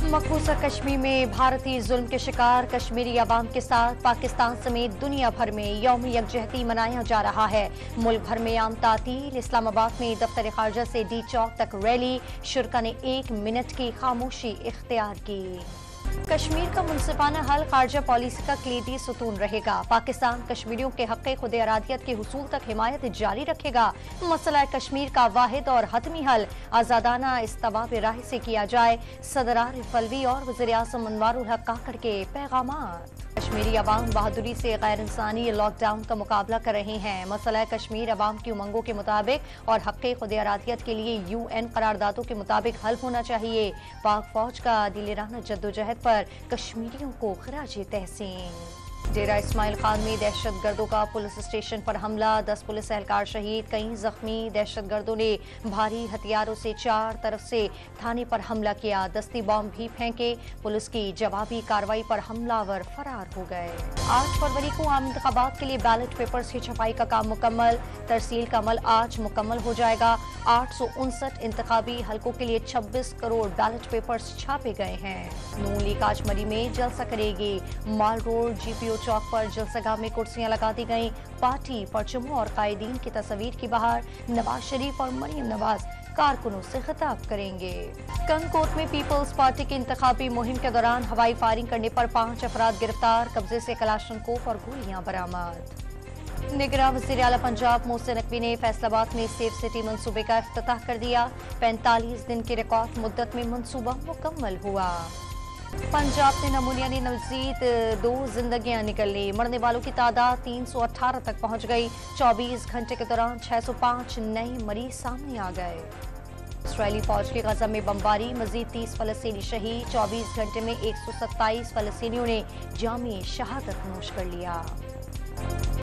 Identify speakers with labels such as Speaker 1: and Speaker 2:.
Speaker 1: मकबूजा कश्मीर में भारतीय जुल्म के शिकार कश्मीरी अवाम के साथ पाकिस्तान समेत दुनिया भर में यौम यकजहती मनाया जा रहा है। मुल्क भर में आम तातील, इस्लामाबाद में दफ्तर खारजा से डी चौक तक रैली, शुरा ने 1 मिनट की खामोशी इख्तियार की। कश्मीर का मुनसिफाना हल खारजा पॉलिसी का कलीदी सुतून रहेगा। पाकिस्तान कश्मीरियों के हक़ खुद इरादियत के हुसूल तक हिमायत जारी रखेगा। मसला कश्मीर का वाहिद और हतमी हल आज़ादाना इस्तवाब राह से किया जाए। सदर आरिफ अलवी और वज़ीर आज़म अनवारुल हक काकड़ के पैगामात। कश्मीरी अवाम बहादुरी से गैर इंसानी लॉकडाउन का मुकाबला कर रहे हैं। मसला कश्मीर अवाम की उमंगों के मुताबिक और हक़ खुद इरादियत के लिए UN करारदादों के मुताबिक हल होना चाहिए। पाक फौज का दिलेराना जद्दोजहद पर कश्मीरियों को खराज तहसीन। डेरा इस्माइल खान में दहशत गर्दों का पुलिस स्टेशन पर हमला, 10 पुलिस एहलकार शहीद, कई जख्मी। दहशत गर्दों ने भारी हथियारों से 4 तरफ से थाने पर हमला किया, दस्ती बॉम्ब भी फेंके। पुलिस की जवाबी कार्रवाई पर हमलावर फरार हो गए। 8 फरवरी को आम इंतखाबात के लिए बैलेट पेपर्स की छपाई का काम मुकम्मल, तरसील का अमल आज मुकम्मल हो जाएगा। 859 इंतखाबी हलकों के लिए 26 करोड़ बैलेट पेपर्स छापे गए हैं। नून लीग आज मरी में जलसा करेगी। माल रोड GPO चौक पर जलसगाह में कुर्सियां लगा दी गईं। पार्टी परचमों और कायदीन की तस्वीर की बाहर नवाज शरीफ और मरियम नवाज कारकुनों से खिताब करेंगे। कंगकोट में पीपल्स पार्टी की इंतखाबी मुहिम के दौरान हवाई फायरिंग करने पर 5 अफराद गिरफ्तार, कब्जे से कलाशनकोफ और गोलियां बरामद। निगरान वज़ीर आला पंजाब मोहसिन नकवी ने फैसलाबाद में सेफ सिटी मंसूबे का इफ्तिताह कर दिया। 45 दिन की रिकॉर्ड मुद्दत में मंसूबा मुकम्मल हुआ। पंजाब में नमूनिया ने मज़ीद 2 जिंदगियां निकल ली, मरने वालों की तादाद 318 तक पहुंच गई। 24 घंटे के दौरान 605 नए मरीज सामने आ गए। इसराइली फौज की गजा में बमबारी, मजीद 30 फलस्तीनी शहीद। 24 घंटे में 127 फलस्तीनियों ने जामी शहादत नोश कर लिया।